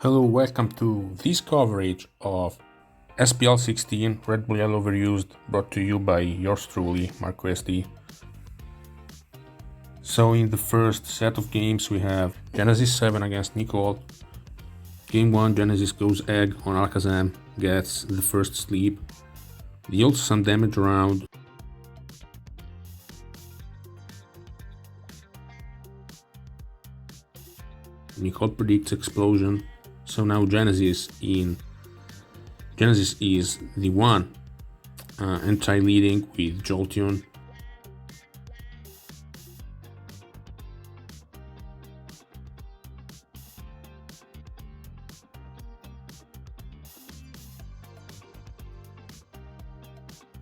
Hello, welcome to this coverage of SPL 16 Red Bull Yellow Overused, brought to you by yours truly, marcoasd. So in the first set of games we have Genesis 7 against Nicole. Game 1, Genesis goes egg on Alakazam, gets the first sleep, deals some damage around. Nicole predicts explosion. So now Genesis is the one anti-leading with Jolteon.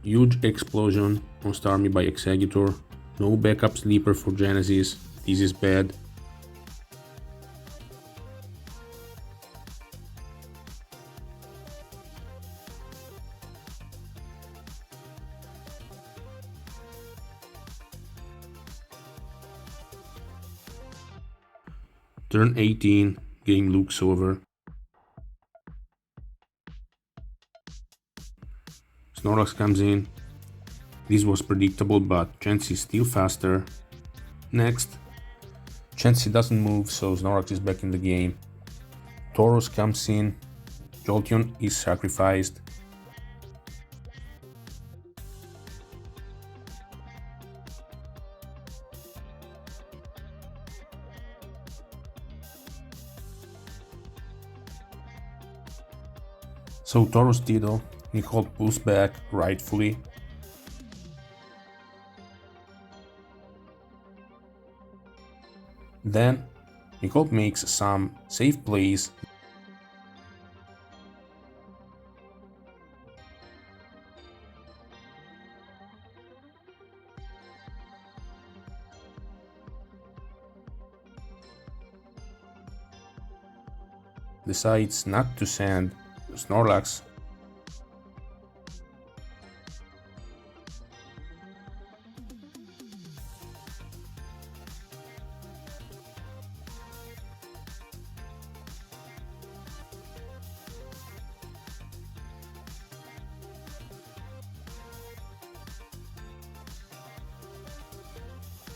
Huge explosion on Starmie by Exeggutor. No backup sleeper for Genesis. This is bad. Turn 18, game looks over. Snorlax comes in. This was predictable, but Chansey is still faster. Next, Chansey doesn't move, so Snorlax is back in the game. Tauros comes in. Jolteon is sacrificed. So Tauros Diddle, Nicole pulls back rightfully. Then Nicole makes some safe plays. Decides not to send Snorlax.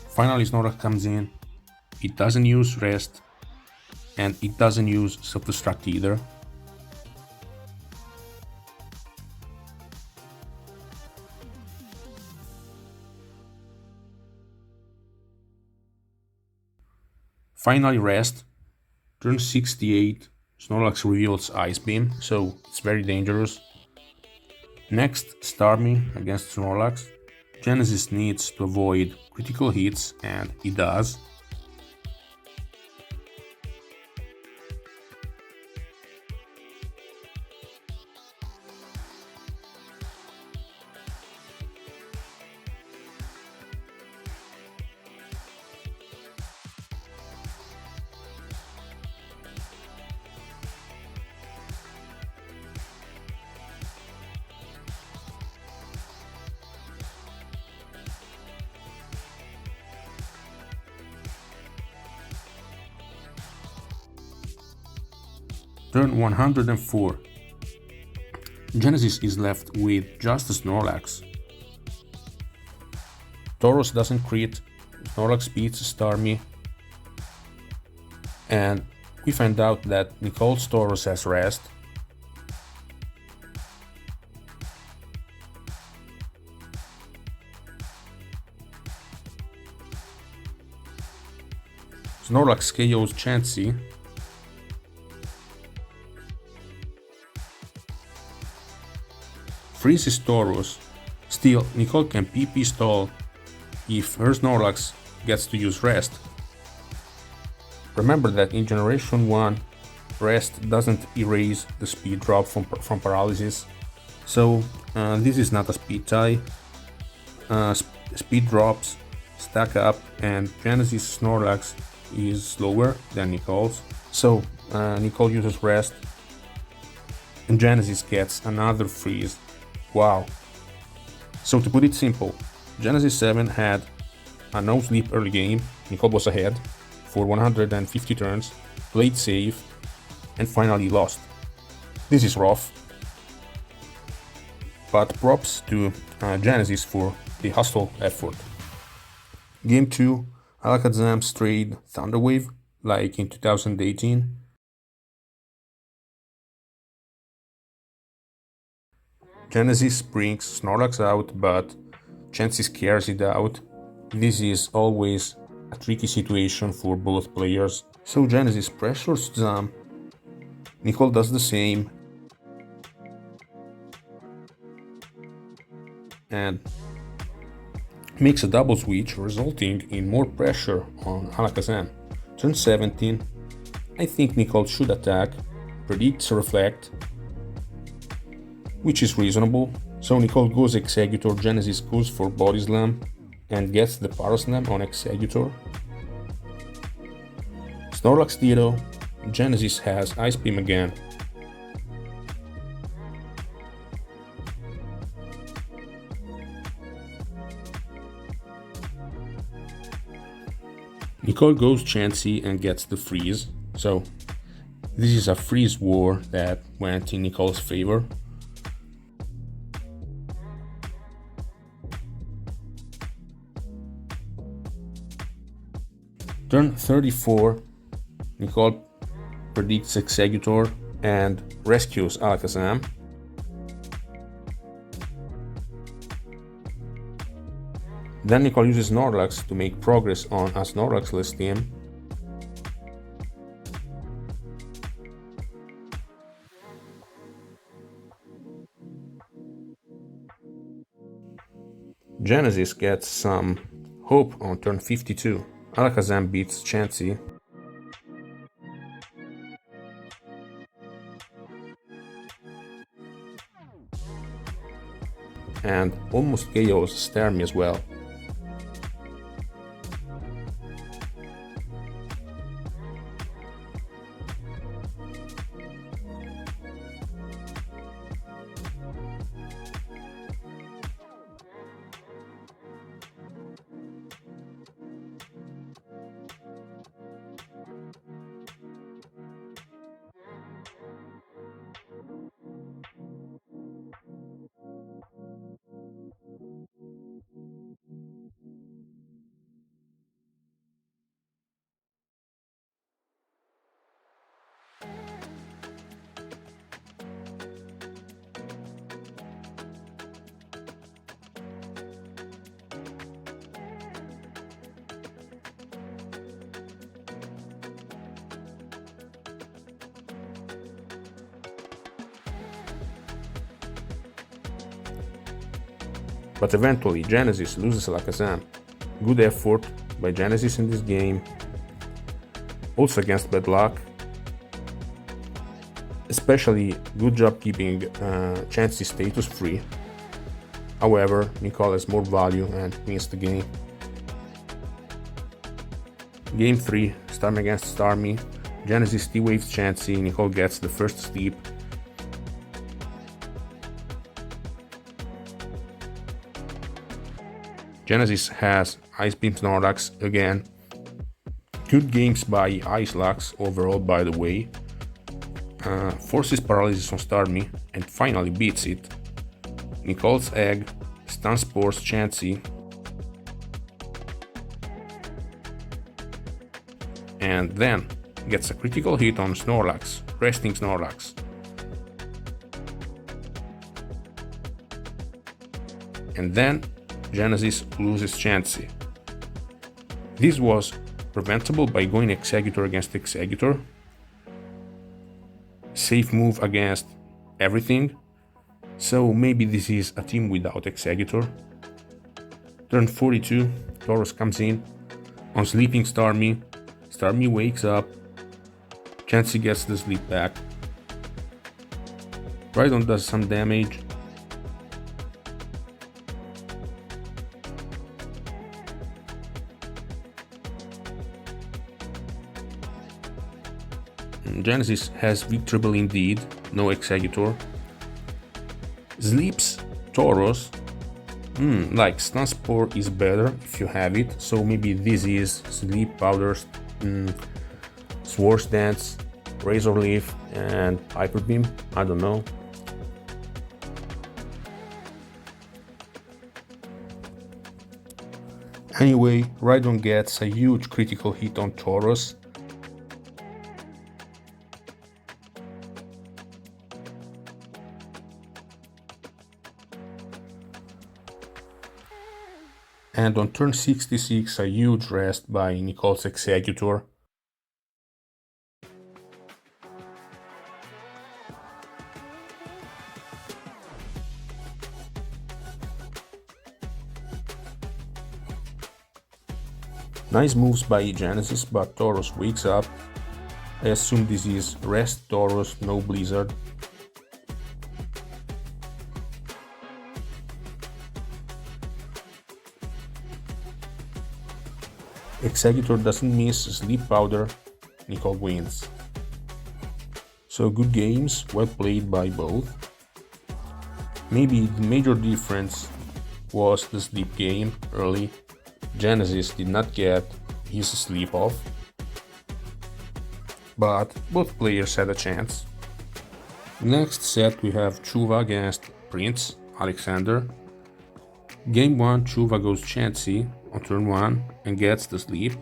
Finally Snorlax comes in. It doesn't use rest and it doesn't use Selfdestruct either. Finally rest. Turn 68, Snorlax reveals Ice Beam, so it's very dangerous. Next, Starmie against Snorlax. Genesis needs to avoid critical hits, and it does. Turn 104. Genesis is left with just a Snorlax. Tauros doesn't crit, Snorlax beats Starmie, and we find out that Nicole's Tauros has rest. Snorlax KOs Chansey. Freezes Tauros. Still, Nicole can PP stall if her Snorlax gets to use rest. Remember that in Generation 1, rest doesn't erase the speed drop from paralysis, so this is not a speed tie. Speed drops stack up and Genesis Snorlax is slower than Nicole's, so Nicole uses rest and Genesis gets another freeze. Wow. So to put it simple, Genesis 7 had a no sleep early game, Nicole was ahead for 150 turns, played safe, and finally lost. This is rough, but props to Genesis for the hustle effort. Game 2, Alakazam strayed Thunderwave, like in 2018. Genesis brings Snorlax out, but Chansey scares it out. This is always a tricky situation for both players. So Genesis pressures Zam. Nicole does the same. And makes a double switch, resulting in more pressure on Alakazam. Turn 17. I think Nicole should attack, predicts Reflect, which is reasonable. So Nicole goes Executor, Genesis goes for Body Slam and gets the Power Slam on Executor. Snorlax Ditto, Genesis has Ice Beam again. Nicole goes Chansey and gets the freeze, so this is a freeze war that went in Nicole's favor. Turn 34, Nicole predicts Executor and rescues Alakazam. Then Nicole uses Snorlax to make progress on a Snorlax-less team. Genesis gets some hope on turn 52. Alakazam beats Chansey. And almost KOs Starmie as well. But eventually Genesis loses Alakazam. Good effort by Genesis in this game. Also against bad luck. Especially good job keeping Chansey status free. However, Nicole has more value and wins the game. Game 3, Starmie against Starmie. Genesis T-Waves Chansey, Nicole gets the first steep. Genesis has Ice Beam Snorlax again. Good games by Ice Lux overall, by the way. Forces Paralysis on Starmie and finally beats it. Nicole's Egg, Stun Spores Chansey. And then gets a critical hit on Snorlax, resting Snorlax. And then Genesis loses Chansey. This was preventable by going Executor against Executor. Safe move against everything. So maybe this is a team without Executor. Turn 42, Tauros comes in. On sleeping Starmie, Starmie wakes up. Chansey gets the sleep back. Rhydon does some damage. Genesis has Victorable indeed, no Executor. Sleeps Tauros. Like Stun Spore is better if you have it, so maybe this is Sleep Powders, Swords Dance. Razor Leaf and Hyper Beam, I don't know. Anyway, Rhydon gets a huge critical hit on Tauros. And on turn 66, a huge rest by Nicole's Executor. Nice moves by Genesis, but Tauros wakes up. I assume this is rest Tauros, no Blizzard. Executor doesn't miss, Sleep Powder, Nicole wins. So good games, well played by both. Maybe the major difference was the sleep game early. Genesis did not get his sleep off, but both players had a chance. Next set we have Chuva against Prince, Alexander. Game 1, Chuva goes Chansey on turn 1 and gets the sleep.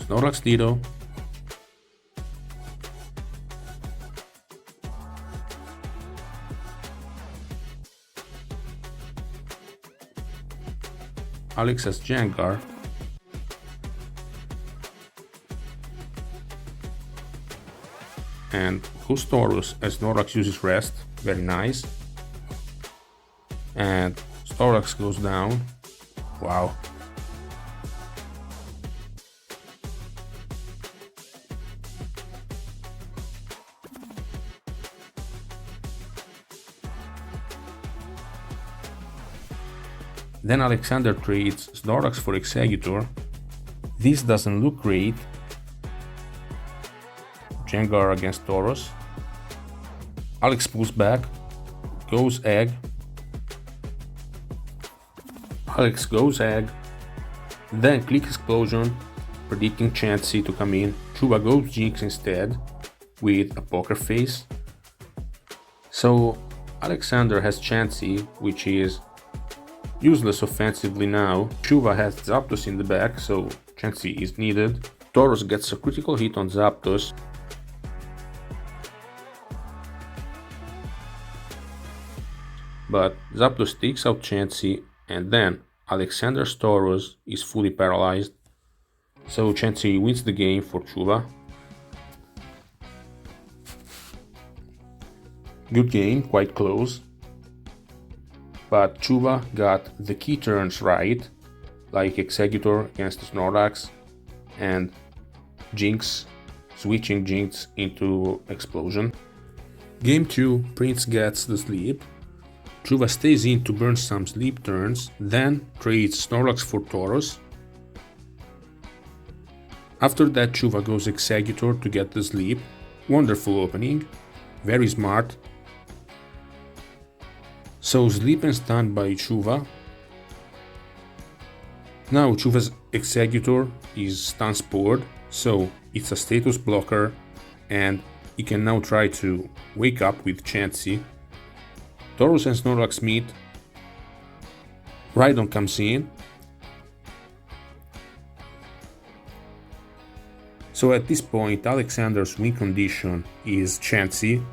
Snorlax Ditto. Alex has Jengar. And goes Tauros as Snorlax uses rest, very nice. And Snorlax goes down. Wow. Then Alexander trades Snorlax for Executor. This doesn't look great. Jengar against Tauros. Alex pulls back, goes Egg. Alex goes Egg. Then Click Explosion, predicting Chansey to come in. Chuva goes Jinx instead, with a poker face. So Alexander has Chansey, which is useless offensively now. Chuva has Zapdos in the back, so Chansey is needed. Tauros gets a critical hit on Zapdos. But Zapdos takes out Chansey, and then Alexander's Tauros is fully paralyzed. So Chansey wins the game for Chuva. Good game, quite close. But Chuva got the key turns right, like Executor against Snorlax and Jinx, switching Jinx into Explosion. Game 2, Prince gets the sleep. Chuva stays in to burn some sleep turns, then trades Snorlax for Tauros. After that, Chuva goes Executor to get the sleep. Wonderful opening, very smart. So sleep and stun by Chuva. Now Chuva's Executor is stun spored, so it's a status blocker and he can now try to wake up with Chansey. Tauros and Snorlax meet. Rhydon comes in. So at this point Alexander's win condition is Chansey,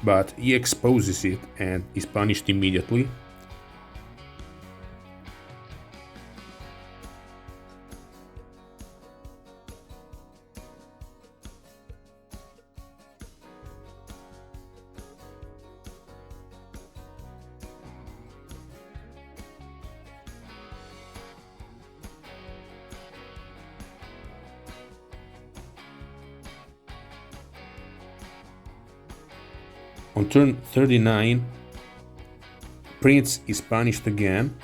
but he exposes it and is punished immediately. On turn 39, Prince is punished again.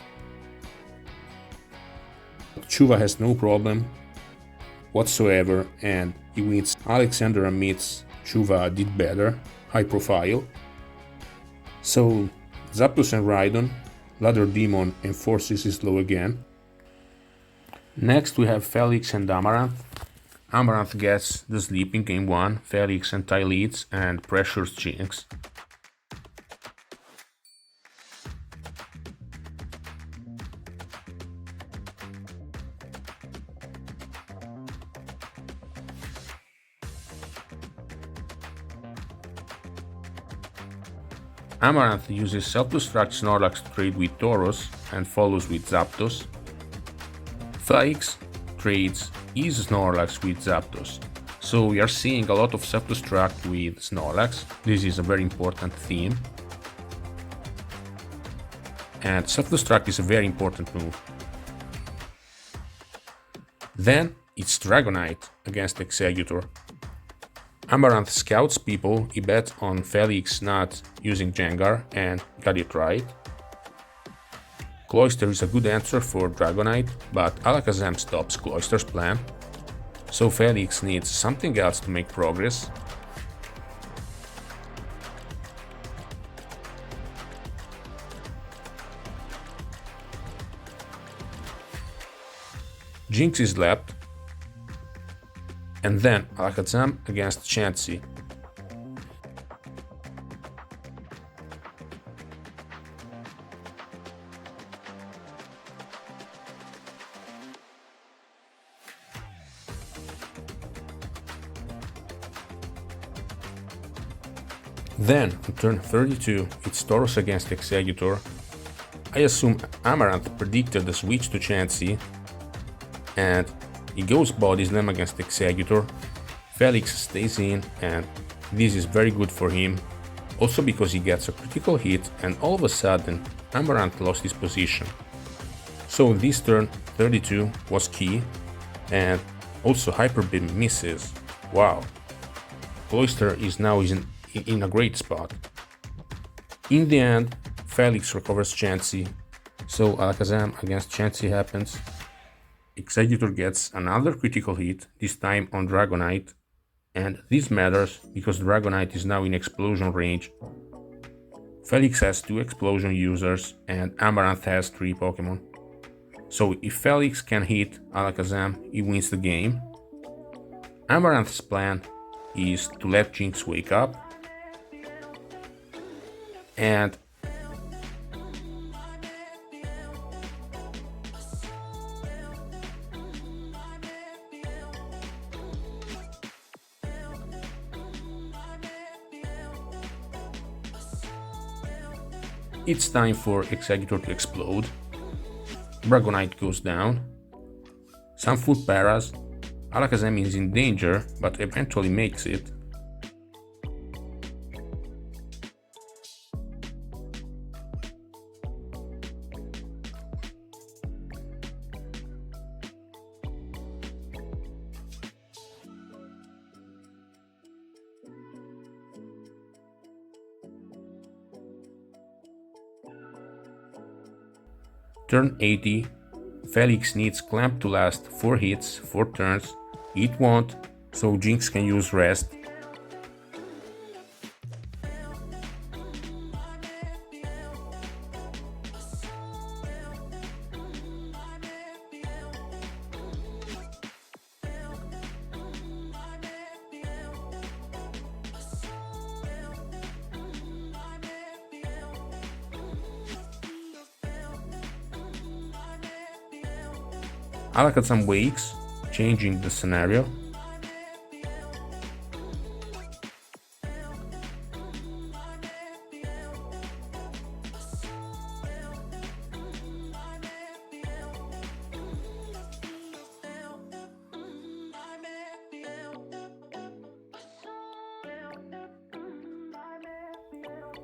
Chuva has no problem whatsoever and he wins. Alexander admits Chuva did better, high profile. So Zapdos and Rhydon, Ladder Demon enforces his law again. Next we have Felix and Amaranth. Amaranth gets the sleep in game 1, Felix anti-leads and pressures Jinx. Amaranth uses Selfdestruct Snorlax to trade with Tauros and follows with Zapdos. Felix trades his Snorlax with Zapdos. So we are seeing a lot of Selfdestruct with Snorlax. This is a very important theme. And Selfdestruct is a very important move. Then it's Dragonite against Exeggutor. Amaranth scouts people, he bet on Felix not using Jengar and got it right. Cloyster is a good answer for Dragonite, but Alakazam stops Cloyster's plan. So Felix needs something else to make progress. Jinx is left. And then Alakazam against Chansey. Then, on turn 32, it's Tauros against Exeggutor. I assume Amaranth predicted the switch to Chansey, and he goes Body Slam against Exeggutor. Felix stays in, and this is very good for him, also because he gets a critical hit and all of a sudden Amaranth lost his position. So this turn 32 was key, and also Hyper Beam misses. Wow. Cloyster is now in a great spot. In the end, Felix recovers Chansey, so Alakazam against Chansey happens. Exeggutor gets another critical hit, this time on Dragonite, and this matters because Dragonite is now in explosion range. Felix has 2 explosion users and Amaranth has 3 Pokemon. So if Felix can hit Alakazam, he wins the game. Amaranth's plan is to let Jinx wake up, and it's time for Exeggutor to explode. Dragonite goes down. Some food paras. Alakazam is in danger, but eventually makes it. Turn 80, Felix needs Clamp to last 4 hits, 4 turns. It won't, so Jinx can use Rest. Alakazam wakes, changing the scenario.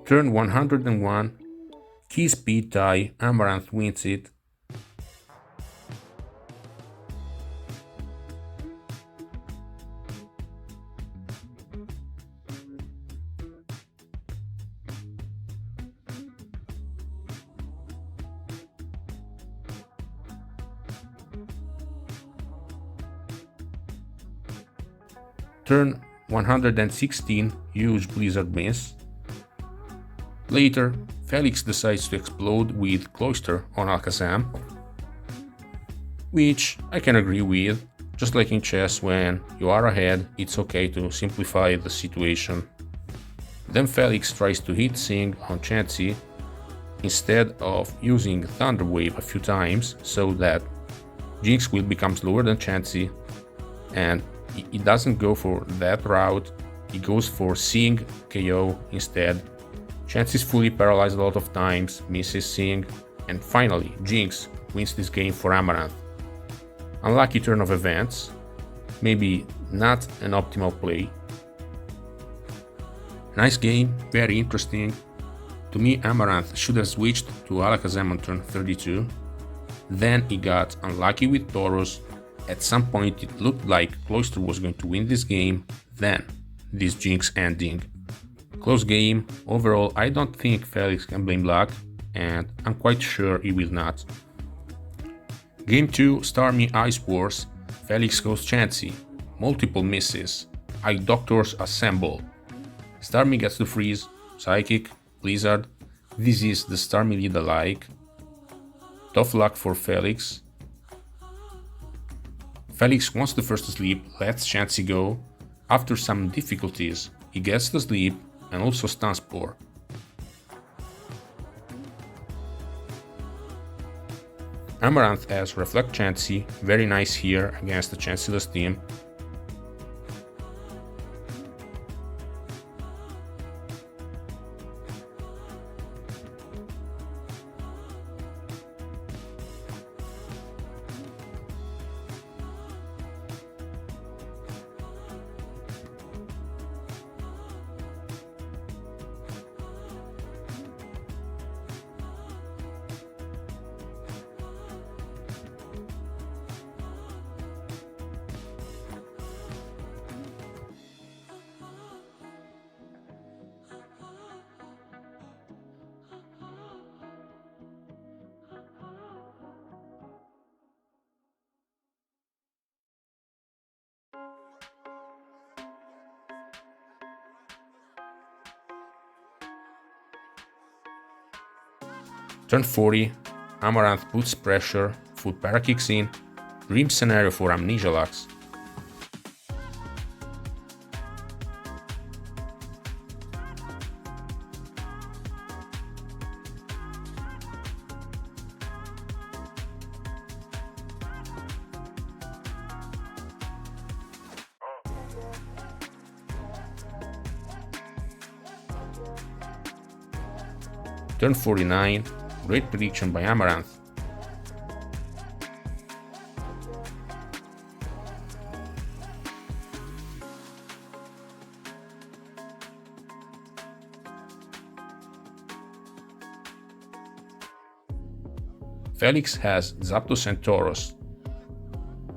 Turn 101, key speed tie, Amaranth wins it. Turn 116, use Blizzard miss. Later, Felix decides to explode with Cloyster on Alakazam, which I can agree with. Just like in chess, when you are ahead, it's okay to simplify the situation. Then Felix tries to hit Sing on Chansey instead of using Thunder Wave a few times, so that Jinx will become slower than Chansey, and he doesn't go for that route, he goes for Sing KO instead. Chansey is fully paralyzed a lot of times, misses Sing, and finally Jinx wins this game for Amaranth. Unlucky turn of events, maybe not an optimal play. Nice game, very interesting. To me, Amaranth should have switched to Alakazam on turn 32. Then he got unlucky with Tauros. At some point it looked like Cloyster was going to win this game, then this Jinx ending. Close game. Overall, I don't think Felix can blame luck, and I'm quite sure he will not. Game 2, Starmie Ice Wars. Felix goes Chansey. Multiple misses. Eye Doctors assemble. Starmie gets to freeze. Psychic. Blizzard. This is the Starmie lead alike. Tough luck for Felix. Felix wants the first to sleep, lets Chansey go. After some difficulties, he gets to sleep and also stun Spore. Amaranth has Reflect Chansey, very nice here against the Chanceyless team. Turn 40, Amaranth puts pressure, Food Para kicks in, dream scenario for Amnesia Lux. Turn 49, great prediction by Amaranth. Felix has Zapdos and Tauros.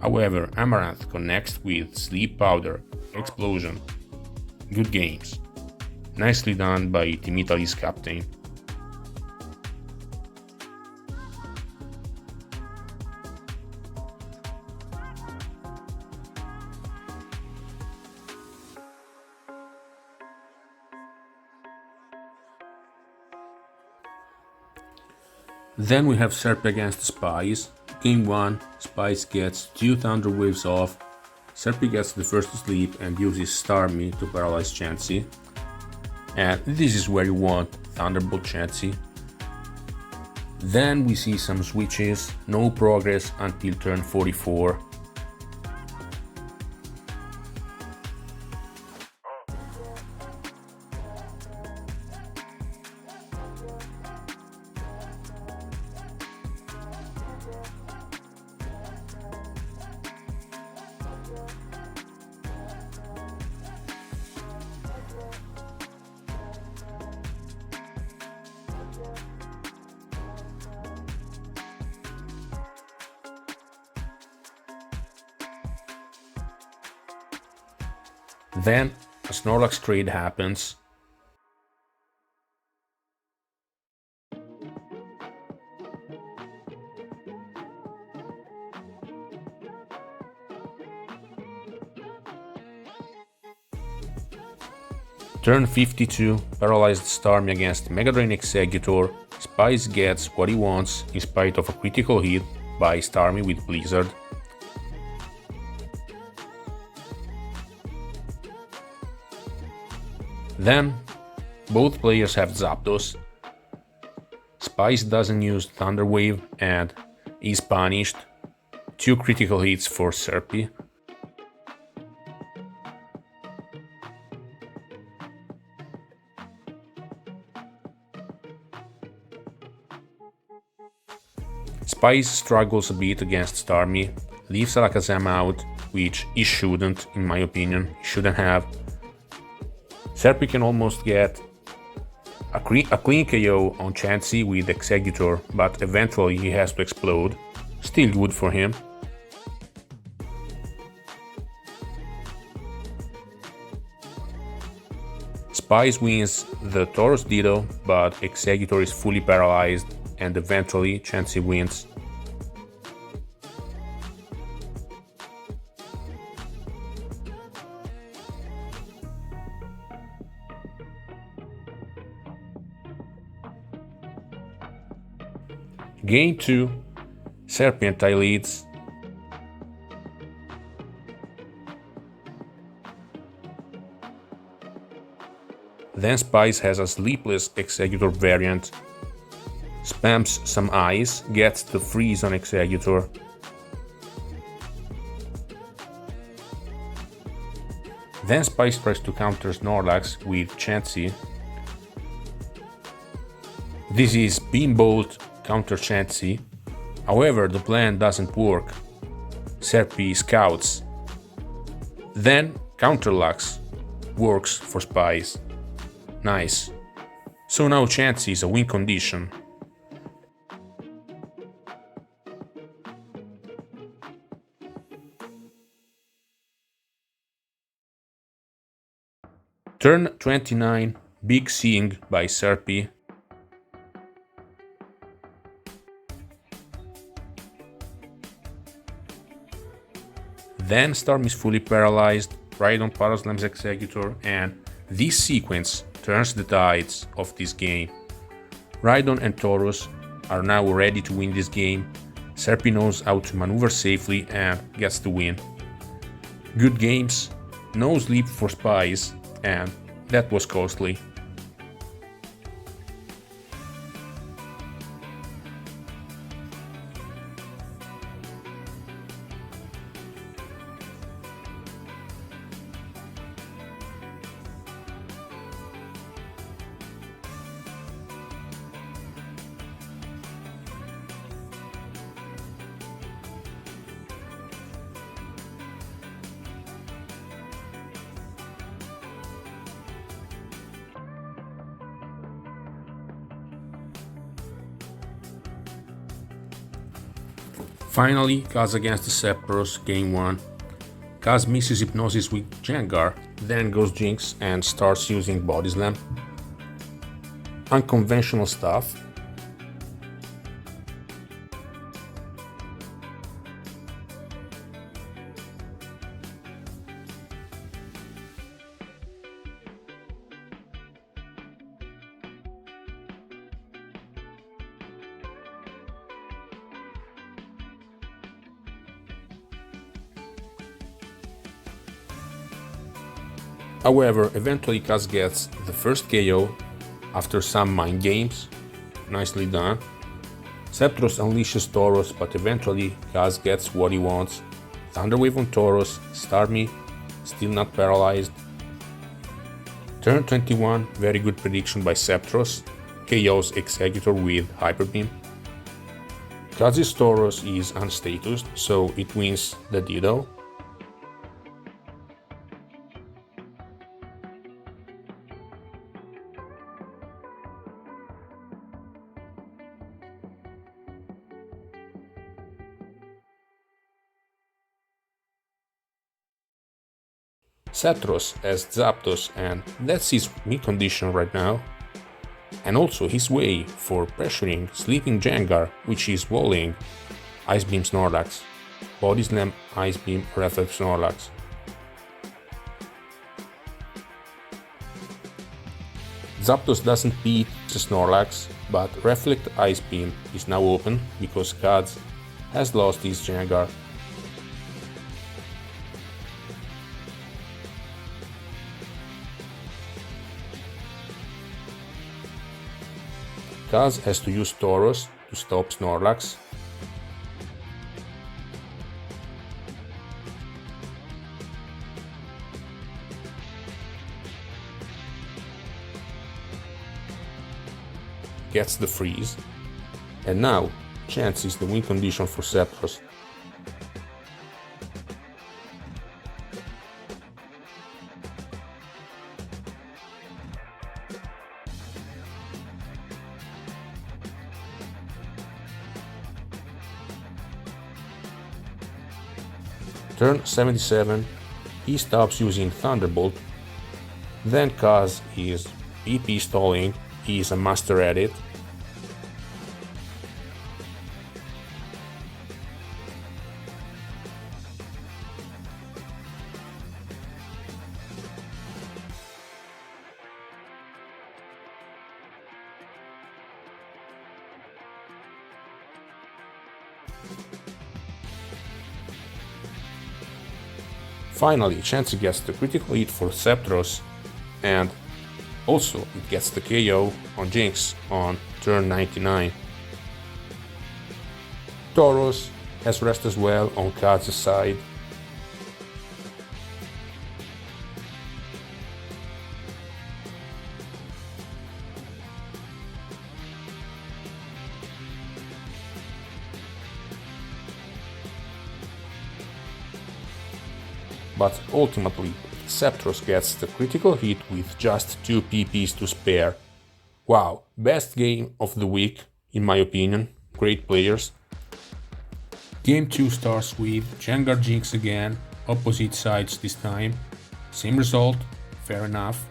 However, Amaranth connects with Sleep Powder, Explosion. Good games. Nicely done by Team Italy's captain. Then we have SERPI against SPIES. Game 1, SPIES gets 2 Thunder Waves off, SERPI gets the first to sleep and uses Starmie to paralyze Chansey. And this is where you want Thunderbolt Chansey. Then we see some switches, no progress until turn 44. Then a Snorlax trade happens. Turn 52, paralyzed Starmie against Mega Drain Executor. SPIES gets what he wants in spite of a critical hit by Starmie with Blizzard. Then, both players have Zapdos. SPIES doesn't use Thunder Wave and is punished. 2 critical hits for SERPI. SPIES struggles a bit against Starmie, leaves Alakazam out, which he shouldn't, in my opinion, he shouldn't have. SERPI can almost get a clean KO on Chansey with Executor, but eventually he has to explode. Still good for him. SPIES wins the Tauros Ditto, but Executor is fully paralyzed, and eventually Chansey wins. Game 2, SERPI anti-leads. Then SPIES has a sleepless Executor variant, spams some ice, gets the freeze on Executor. Then SPIES tries to counter Snorlax with Chansey. This is Beambolt counter Chansey. However, the plan doesn't work. SERPI scouts. Then Counter Lux works for SPIES. Nice. So now Chansey is a win condition. Turn 29, Big Seeing by SERPI. Then Starmie is fully paralyzed, Rhydon Paraslams Executor, and this sequence turns the tides of this game. Rhydon and Tauros are now ready to win this game. SERPI knows how to maneuver safely and gets the win. Good games, no sleep for SPIES, and that was costly. Finally, KAZ against the Sceptros, Game 1. KAZ misses Hypnosis with Gengar, then goes Jinx and starts using Body Slam. Unconventional stuff. However, eventually KAZ gets the first KO after some mind games. Nicely done. Sceptros unleashes Tauros, but eventually KAZ gets what he wants. Thunder Wave on Tauros, Starmie, still not paralyzed. Turn 21, very good prediction by Sceptros. KO's Executor with Hyper Beam. KAZ's Tauros is unstatused, so it wins the Ditto. Sceptros has Zapdos, and that's his win condition right now. And also his way for pressuring sleeping Gengar, which is volleying Ice Beam Snorlax. Body Slam, Ice Beam, Reflect Snorlax. Zapdos doesn't beat the Snorlax, but Reflect Ice Beam is now open because KAZ has lost his Jengar. KAZ has to use Tauros to stop Snorlax. Gets the freeze, and now Chance is the win condition for Sceptros. Turn 77, he stops using Thunderbolt, then KAZ is PP stalling, he is a master at it. Finally, Chansey gets the critical hit for Sceptros, and also it gets the KO on Jinx on turn 99. Tauros has rest as well on KAZ's side. But ultimately, Sceptros gets the critical hit with just 2 PPs to spare. Wow, best game of the week, in my opinion. Great players. Game 2 starts with Jengar Jinx again, opposite sides this time. Same result, fair enough.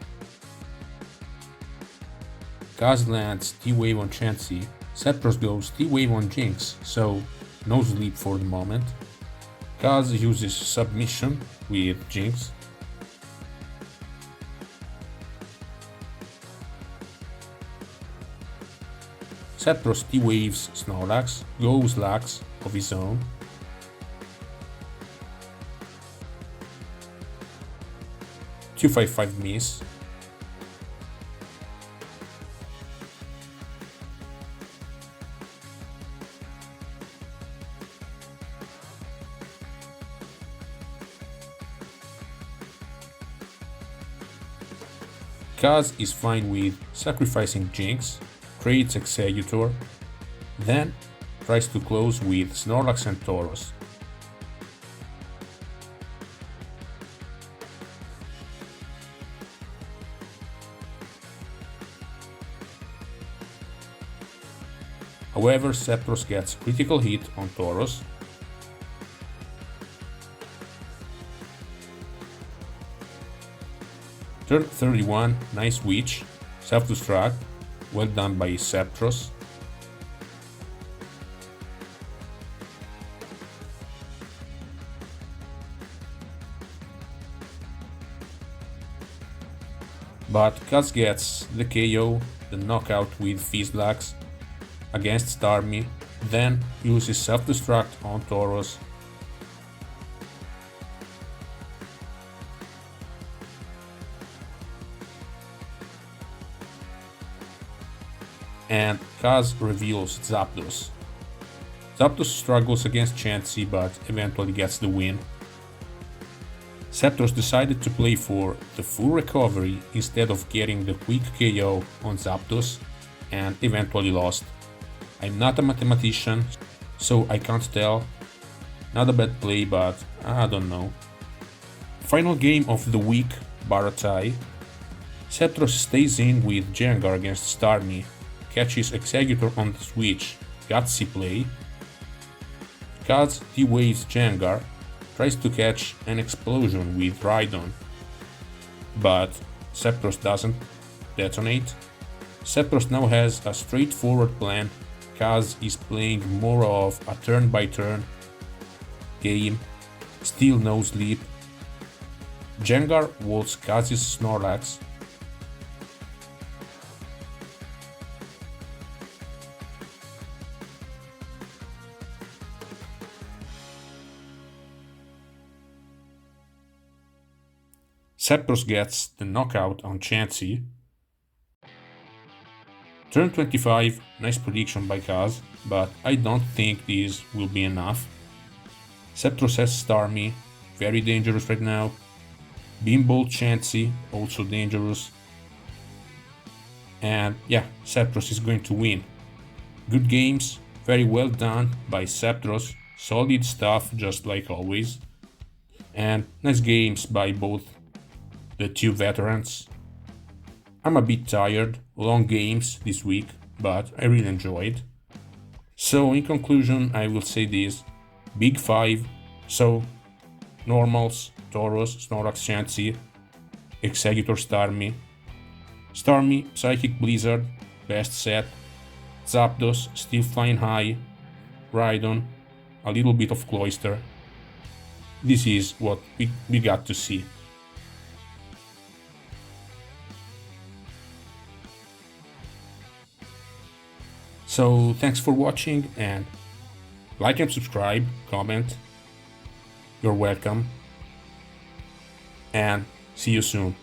KAZ lands T-Wave on Chansey, Sceptros goes T-Wave on Jinx, so no sleep for the moment. KAZ uses Submission with Jinx. Sceptros T-Waves Snorlax, goes Lax of his own. (255) miss. KAZ is fine with sacrificing Jinx, creates Executor, then tries to close with Snorlax and Tauros. However, Sceptros gets critical hit on Tauros. Turn 31, nice Witch, Selfdestruct, well done by Sceptros. But KAZ gets the KO, the knockout with Fizzlax against Starmie, then uses Self-Destruct on Tauros. And KAZ reveals Zapdos. Zapdos struggles against Chansey but eventually gets the win. Sceptros decided to play for the full recovery instead of getting the quick KO on Zapdos and eventually lost. I'm not a mathematician, so I can't tell. Not a bad play, but I don't know. Final game of the week, Baratai. Sceptros stays in with Jengar against Starmie, catches Executor on the switch, gutsy play. KAZ T-Waves Jengar, tries to catch an explosion with Rhydon, but Sceptros doesn't detonate. Sceptros now has a straightforward plan. KAZ is playing more of a turn-by-turn game, still no sleep. Jengar walls KAZ's Snorlax. Zapdos gets the knockout on Chansey. Turn 25, nice prediction by KAZ, but I don't think this will be enough. Zapdos has Starmie, very dangerous right now. Beanball Chansey, also dangerous. And yeah, Zapdos is going to win. Good games, very well done by Zapdos, solid stuff just like always. And nice games by both the two veterans. I'm a bit tired, long games this week, but I really enjoyed. So in conclusion, I will say this: Big 5, so normals, Tauros, Snorlax, Chansey, Executor Starmie, Starmie, Psychic Blizzard, best set, Zapdos, still flying high, Rhydon, a little bit of Cloyster. This is what we got to see. So thanks for watching, and like and subscribe, comment. You're welcome, and see you soon.